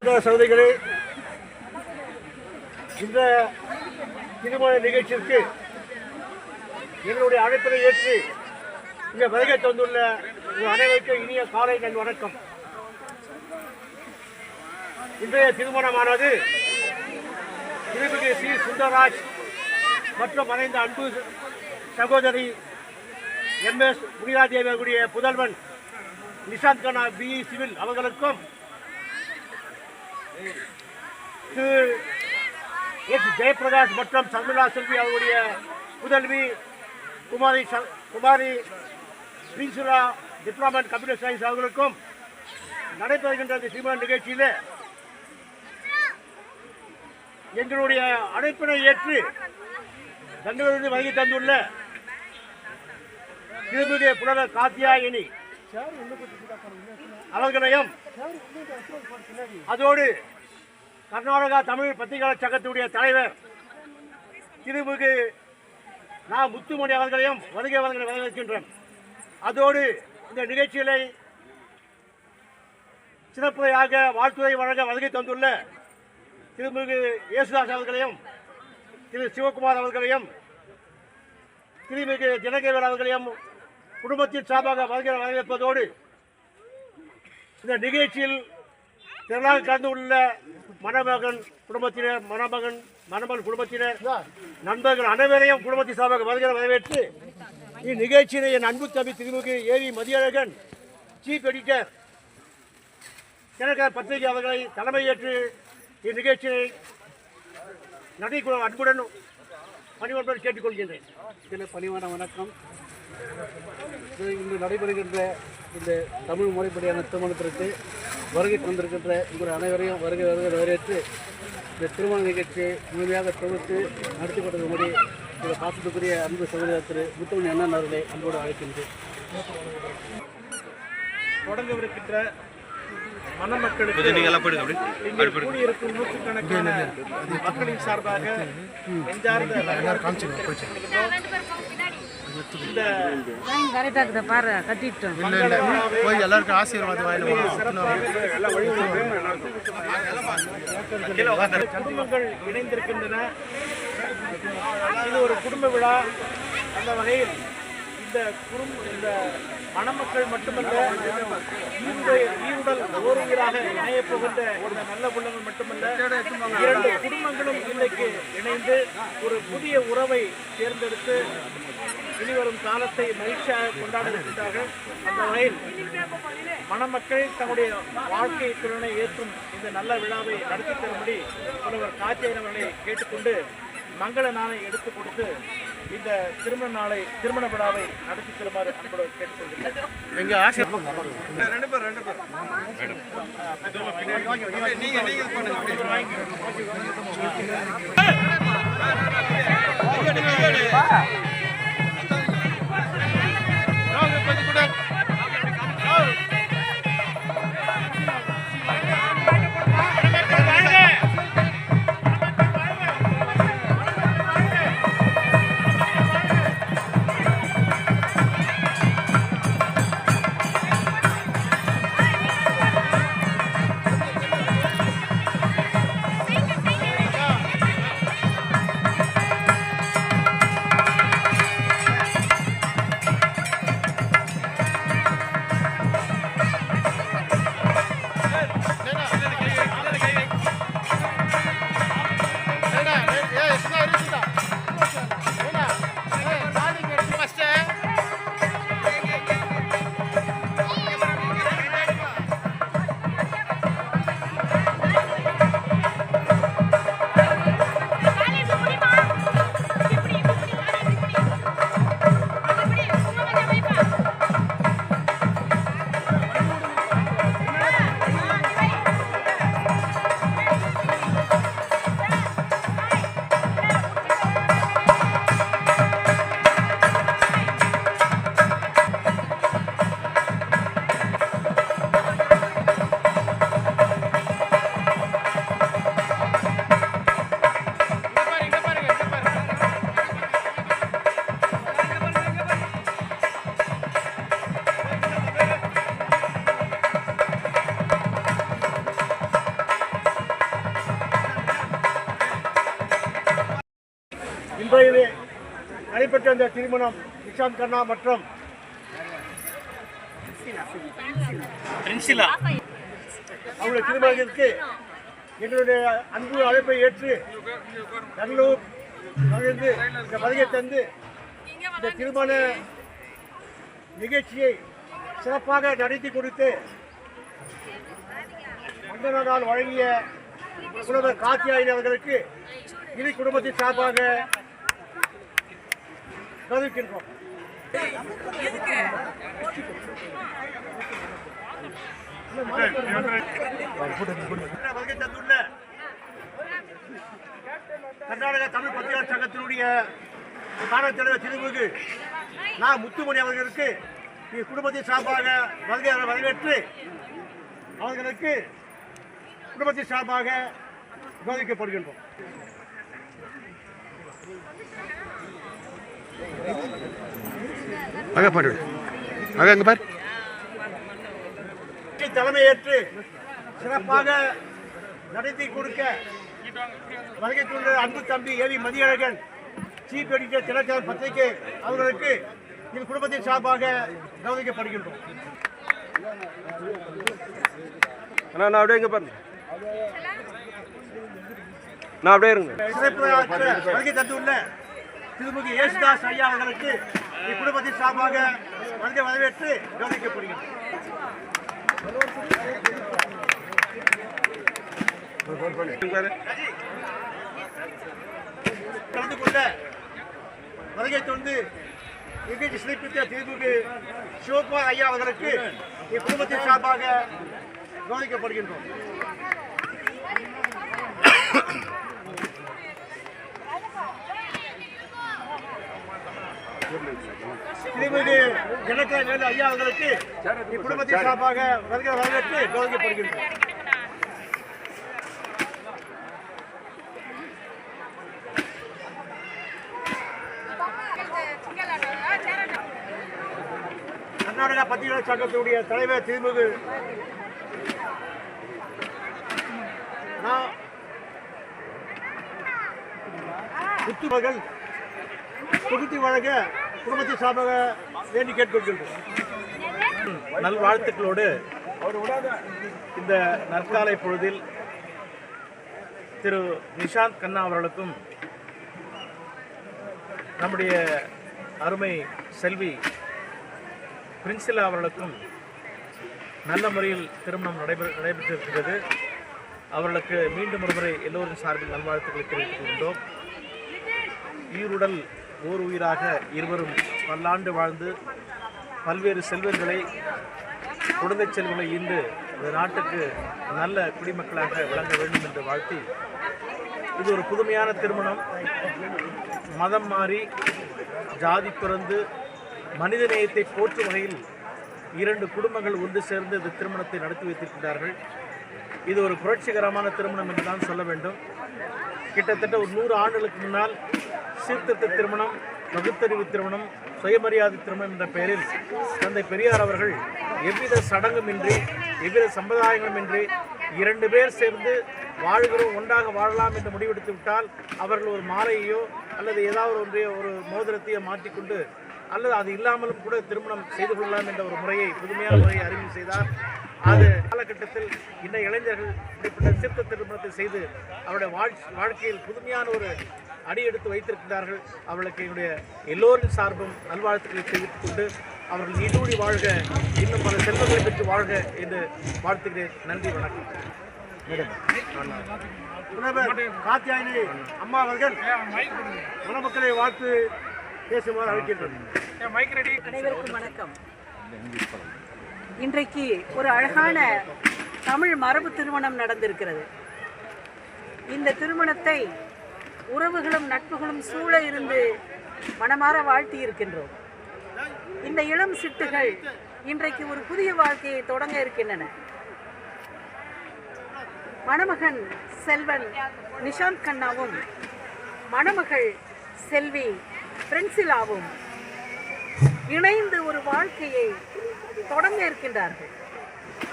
சகோதரிகளே, இந்த திருமண நிகழ்ச்சிக்கு எங்களுடைய அழைப்பினை ஏற்று இங்கே வருகை தந்துள்ள அனைவருக்கும் இனிய காலை நல் வணக்கம். இன்றைய திருமணமானது திருமிகு சி சுந்தரராஜ் மற்றும் மறைந்த அன்பு சகோதரி MS முனிராதேவி அவர்களுடைய புதல்வன் நிஷாந்த் கண்ணா BE சிவில் அவர்களுக்கும் திரு H ஜெயபிரகாஷ் மற்றும் சர்மிளா செல்வி அவருடைய புதல்வி குமாரி பிரின்சுலா டிப்ளமா இன் கம்ப்யூட்டர் சயின்ஸ் அவர்களுக்கும் நடைபெறுகின்ற இந்த திருமண நிகழ்ச்சியில் எங்களுடைய அழைப்பினை ஏற்று தங்களிலிருந்து வருகை தந்துள்ள திருமிகு புலவர் காத்தியாயினி அவர்களையும், அதோடு கர்நாடகா தமிழ் பத்திரிகையாளர் சங்கத்துடைய தலைவர் திருமிகு முத்துமணி அவர்களையும் வருகை வரவேற்கின்றோம். அதோடு இந்த நிகழ்ச்சிகளை சிறப்புரையாக வாழ்த்துறை வழங்க வருகை தந்துள்ள திருமிகு யேசுதாஸ் அவர்களையும், திரு சிவகுமார் அவர்களையும், திருமிகு தினகரன் அவர்களையும் குடும்பத்தின் சார்பாக வரவேற்பதோடு இந்த நிகழ்ச்சியில் திரளாக கலந்து உள்ள மணமகன் குடும்பத்தினர், மணமகன் குடும்பத்தினர், நண்பர்கள் அனைவரையும் குடும்பத்தின் சார்பாக வரவேற்று இந்நிகழ்ச்சியினை என் அன்பு தம்பி திருமிகு AV Mathiyazhagan chief editor Dinakaran பத்திரிகை அவர்களை தலைமையேற்று இந்நிகழ்ச்சியை நடைபெறும் அன்புடன் பணிவன்புடன் கேட்டுக்கொள்கின்றேன். இதில் பணிவான வணக்கம். இன்று நடைபெறுகின்ற இந்த தமிழ் முறைப்படியான திருமணத்திற்கு வருகை தந்திருக்கின்ற உங்கள் அனைவரையும் வரவேற்று இந்த திருமண நிகழ்ச்சியை முழுமையாக தொகுத்து நடத்தி கொண்டிருக்கும்படி இந்த பாசத்துக்குரிய அன்பு சகோதரர் திரு முத்துமணி அண்ணன் அவர்களை அன்போடு அழைக்கின்றேன். தொடங்கவிருக்கின்ற மணமக்களுக்கு கூடியிருக்கும் நூற்றுக்கணக்கான மக்களின் சார்பாக எல்லாருக்கும் ஆசீர்வாதம் குடும்பங்கள் இணைந்திருக்கின்றன. இது ஒரு குடும்ப விழா. அந்த வகையில் இந்த மணமக்கள் மட்டுமல்ல, ஈருடல் ஓருயிராக இணையப் போகின்ற இந்த நல்ல உள்ளங்கள் மட்டுமல்ல, இரண்டு குடும்பங்களும் இன்றைக்கு இணைந்து ஒரு புதிய உறவை தேர்ந்தெடுத்து இனிவரும் காலத்தை மகிழ்ச்சியாக கொண்டாட இருக்கின்றார்கள். அந்த வகையில் மணமக்கள் தங்களுடைய வாழ்க்கை திறனை ஏற்றும் இந்த நல்ல விழாவை நடத்தி தரும்படி புலவர் காத்தியவர்களை கேட்டுக்கொண்டு மங்கள நாளை எடுத்துக் கொடுத்து இந்த திருமண விழாவை நடத்தி தருமாறு அன்போடு கேட்டுக்கொள்கிறேன். எங்க ஆசை ரெண்டு பேர் மும்பையிலே நடைபெற்ற இந்த திருமணம் நிஷாந்த் கண்ணா மற்றும் அவருடைய திருமணத்திற்கு எங்களுடைய அன்பு அழைப்பை ஏற்று பெங்களூர் மகிழ்ந்து இந்த வருகை தந்து இந்த திருமண நிகழ்ச்சியை சிறப்பாக நடத்தி கொடுத்து வந்தன நாள் வழங்கிய புலவர் காத்தியாயினி அவர்களுக்கு இரு குடும்பத்தின் சார்பாக கௌரவிக்கின்றோம். வருகை தந்துள்ள கர்நாடக தமிழ் பத்திரிகையாளர் சங்கத்தினுடைய காரணத் தலைவர் திருமுகு நான் முத்துமணி அவர்களுக்கு குடும்பத்தின் சார்பாக வரவேற்று அவர்களுக்கு குடும்பத்தின் சார்பாக கௌரவிக்கப்படுகின்றோம். தலைமையேற்று சிறப்பாக நடத்தி கொடுக்க வருகை தந்த அன்பு தம்பி AV Mathiyazhagan chief editor Dinakaran பத்திரிகை அவர்களுக்கு இந்த குடும்பத்தின் சார்பாக கௌரவிக்கப்படுகின்றோம். வருகை தந்துள்ள திருமுக ஏசுதாஸ் ஐயா அவர்களுக்கு இக்குடும்பத்தின் சார்பாக வரவேற்று கௌரவிக்கப்படுகின்றோம். கலந்து கொண்ட வருகை தந்து நிகழ்ச்சி சிறப்பித்த திருமுக சிவகுமார் ஐயா அவர்களுக்கு இக்குடும்பத்தின் சார்பாக கௌரவிக்கப்படுகின்றோம். திருமதி ஜனகா வேலு ஐயா அவர்களுக்கு இக்குடும்பத்தின் சார்பாக வரவேற்று கௌரவிக்கப்படுகின்றோம். கர்நாடக பத்திரிகையாளர் சங்கத்தினுடைய தலைவர் திருமுகு முத்துமகள் தொகுதி வழங்க குடும்பத்தின் சார்பாக வேண்டி கேட்டுக்கொள்கின்றோம். நல்வாழ்த்துக்களோடு இந்த நற்காலை பொழுதில் திரு நிஷாந்த் கண்ணா அவர்களுக்கும் நம்முடைய அருமை செல்வி பிரின்சிலா அவர்களுக்கும் நல்ல முறையில் திருமணம் நடைபெற்றிருக்கிறது. அவர்களுக்கு மீண்டும் ஒருமுறை எல்லோரின் சார்பில் நல்வாழ்த்துக்களை தெரிவித்துக் கொண்டோம். ஈருடல் ஓர் உயிராக இருவரும் பல்லாண்டு வாழ்ந்து பல்வேறு செல்வங்களை குழந்தை செல்வங்களை ஈண்டு இந்த நாட்டுக்கு நல்ல குடிமக்களாக விளங்க வேண்டும் என்று வாழ்த்தி, இது ஒரு புதுமையான திருமணம். மதம் மாறி ஜாதி பிறந்து மனித நேயத்தை போற்றும் வகையில் இரண்டு குடும்பங்கள் ஒன்று சேர்ந்து இந்த திருமணத்தை நடத்தி வைத்திருக்கிறார்கள். இது ஒரு புரட்சிகரமான திருமணம் என்று தான் சொல்ல வேண்டும். கிட்டத்தட்ட ஒரு 100 ஆண்டுகளுக்கு முன்னால் சீர்திருத்த திருமணம், பகுத்தறிவு திருமணம், சுயமரியாதை திருமணம் என்ற பெயரில் தந்தை பெரியார் அவர்கள் எவ்வித சடங்குமின்றி எவ்வித சம்பிரதாயங்களுமின்றி 2 பேர் சேர்ந்து வாழ்கிறோம், ஒன்றாக வாழலாம் என்று முடிவெடுத்து விட்டால் அவர்கள் ஒரு மாலையோ அல்லது ஏதாவது ஒரு மோதிரத்தையோ மாற்றிக்கொண்டு அல்லது அது இல்லாமலும் கூட திருமணம் செய்து கொள்ளலாம் என்ற ஒரு முறையை, புதுமையான முறையை அறிமுகம் செய்தார். அது காலகட்டத்தில் இந்த இளைஞர்கள் இப்படிப்பட்ட சீர்திருத்த திருமணத்தை செய்து அவருடைய வாழ்க்கையில் புதுமையான ஒரு அடி எடுத்து வைத்திருக்கிறார்கள். அவர்களுக்கு என்னுடைய எல்லோரின் சார்பும் நல்வாழ்த்துக்களை தெரிவித்துக் கொண்டு அவர்கள் நீடூழி வாழ்க, இன்னும் பல செல்வங்களை பெற்று வாழ்க என்று வாழ்த்துகிறேன். நன்றி, வணக்கம். காத்தியாயினி அம்மா அவர்கள் மணமக்களை வாழ்த்து பேசுமாறு அழைக்கின்றனர். அனைவருக்கும் வணக்கம். இன்றைக்கு ஒரு அழகான தமிழ் மரபு திருமணம் நடந்திருக்கிறது. இந்த திருமணத்தை உறவுகளும் நட்புகளும் சூழ இருந்து மனமாற வாழ்த்தி இருக்கின்றோம். இந்த இளம் சிட்டுகள் இன்றைக்கு ஒரு புதிய வாழ்க்கையை தொடங்க இருக்கின்றன. மணமகன் செல்வன் நிஷாந்த் கண்ணாவும் மணமகள் செல்வி பிரின்சிலாவும் இணைந்து ஒரு வாழ்க்கையை தொடங்க இருக்கின்றார்கள்.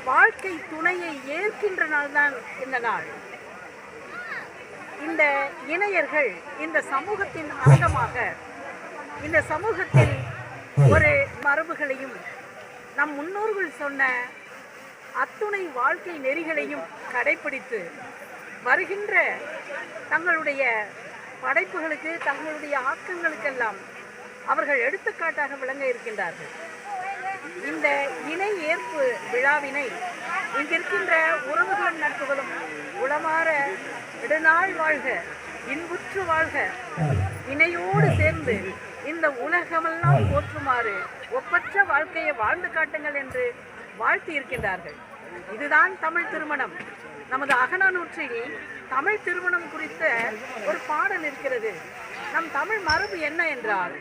வாழ்க்கை துணையை ஏற்கின்ற நாள் தான் இந்த நாள். இந்த இணையர்கள் இந்த சமூகத்தின் அங்கமாக, இந்த சமூகத்தில் ஒரு மரபுகளையும் நம் முன்னோர்கள் சொன்ன அத்துணை வாழ்க்கை நெறிகளையும் கடைபிடித்து வருகின்ற தங்களுடைய படைப்புகளுக்கு, தங்களுடைய ஆக்கங்களுக்கெல்லாம் அவர்கள் எடுத்துக்காட்டாக விளங்க இருக்கின்றார்கள். இந்த இணை ஏற்பு விழாவினை இங்கிருக்கின்ற உறவுகளும் நட்புகளும் உளமாற நெடுநாள் வாழ்க, இன்புற்று வாழ்க, இணையோடு சேர்ந்து இந்த உலகமெல்லாம் போற்றுமாறு ஒப்பற்ற வாழ்க்கையை வாழ்ந்து காட்டுங்கள் என்று வாழ்த்தி இருக்கின்றார்கள். இதுதான் தமிழ் திருமணம். நமது அகநானூற்றில் தமிழ் திருமணம் குறித்த ஒரு பாடல் இருக்கிறது. நம் தமிழ் மரபு என்ன என்றால்,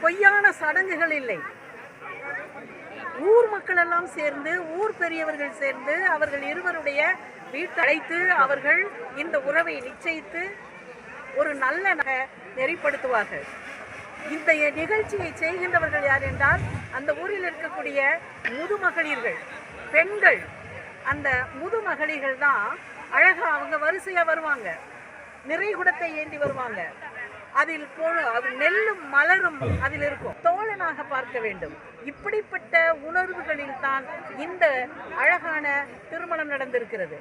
பொய்யான சடங்குகள் இல்லை. ஊர் மக்கள் எல்லாம் சேர்ந்து, ஊர் பெரியவர்கள் சேர்ந்து அவர்கள் இருவருடைய வீட்டை அழைத்து அவர்கள் இந்த உறவை நிச்சயித்து ஒரு நல்ல நெறிப்படுத்துவார்கள். இந்த நிகழ்ச்சியை செய்கின்றவர்கள் யார் என்றால், அந்த ஊரில் இருக்கக்கூடிய முதுமகளிர்கள், பெண்கள். அந்த முதுமகளிர்கள் தான் அழகா அவங்க வரிசையா வருவாங்க, நிறைகுடத்தை ஏந்தி வருவாங்க. அதில் நெல்லும் மலரும் அதில் இருக்கும். தோழனாக பார்க்க வேண்டும். இப்படிப்பட்ட உணர்வுகளில் தான் இந்த அழகான திருமணம் நடந்திருக்கிறது.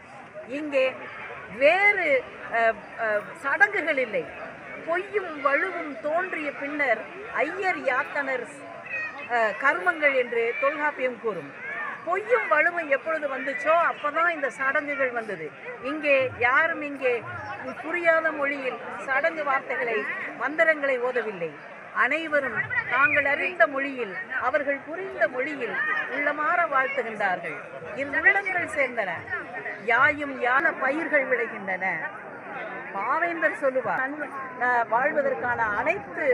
இங்கே வேறு சடங்குகள் இல்லை. பொய்யும் வலுவும் தோன்றிய பின்னர் ஐயர் யாத்தனர் கர்மங்கள் என்று தொல்காப்பியம் கூறும். பொய்யும் வலுவும் எப்பொழுது வந்துச்சோ அப்பதான் இந்த சடங்குகள் வந்தது. இங்கே யாரும் இங்கே புரியாத மொழியில் சடங்கு வார்த்தைகளை, மந்திரங்களை ஓதவில்லை. அனைவரும் தாங்கள் அறிந்த மொழியில், அவர்கள் புரிந்த மொழியில் உள்ளமாற வாழ்த்துகின்றார்கள். உள்ளங்கள் சேர்ந்தன, யாயும் யான பயிர்கள் விளைகின்றன. பாவேந்தர் சொல்லுவார், வாழ்வதற்கான அனைத்து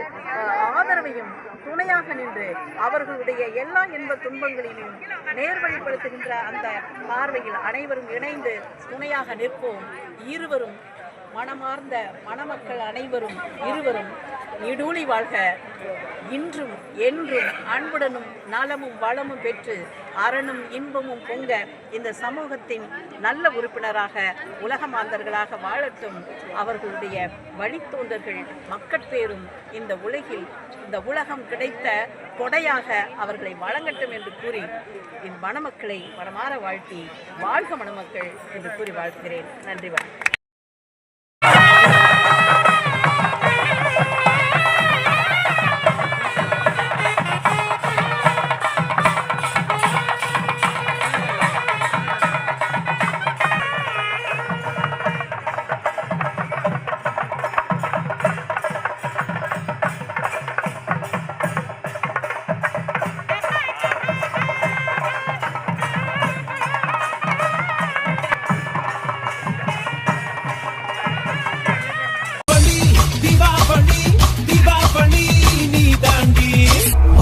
ஆதரவையும் துணையாக நின்று அவர்களுடைய எல்லா இன்ப துன்பங்களிலும் நேர்வழிப்படுத்துகின்ற அந்த பார்வையில் அனைவரும் இணைந்து துணையாக நிற்போம். இருவரும் மனமார்ந்த மணமக்கள் அனைவரும் இருவரும் நீடூழி வாழ்க. இன்றும் என்றும் அன்புடனும் நலமும் வளமும் பெற்று அரணும் இன்பமும் பொங்க இந்த சமூகத்தின் நல்ல உறுப்பினராக, உலக மாந்தர்களாக வாழட்டும். அவர்களுடைய வழித்தோன்றர்கள் மக்கட்பேரும் இந்த உலகில், இந்த உலகம் கிடைத்த கொடையாக அவர்களை வழங்கட்டும் என்று கூறி என் மணமக்களை மனமாற வாழ்த்தி, வாழ்க மணமக்கள் என்று கூறி வாழ்கிறேன். நன்றி. வணக்கம்.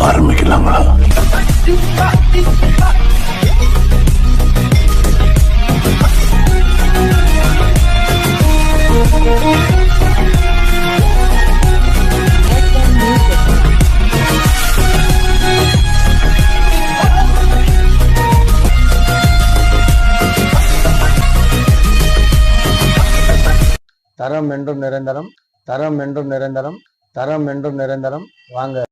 ஆரம்பிக்கலாங்களா? தரம் என்றும் நிரந்தரம், தரம் என்றும் நிரந்தரம், தரம் என்றும் நிரந்தரம். வாங்க.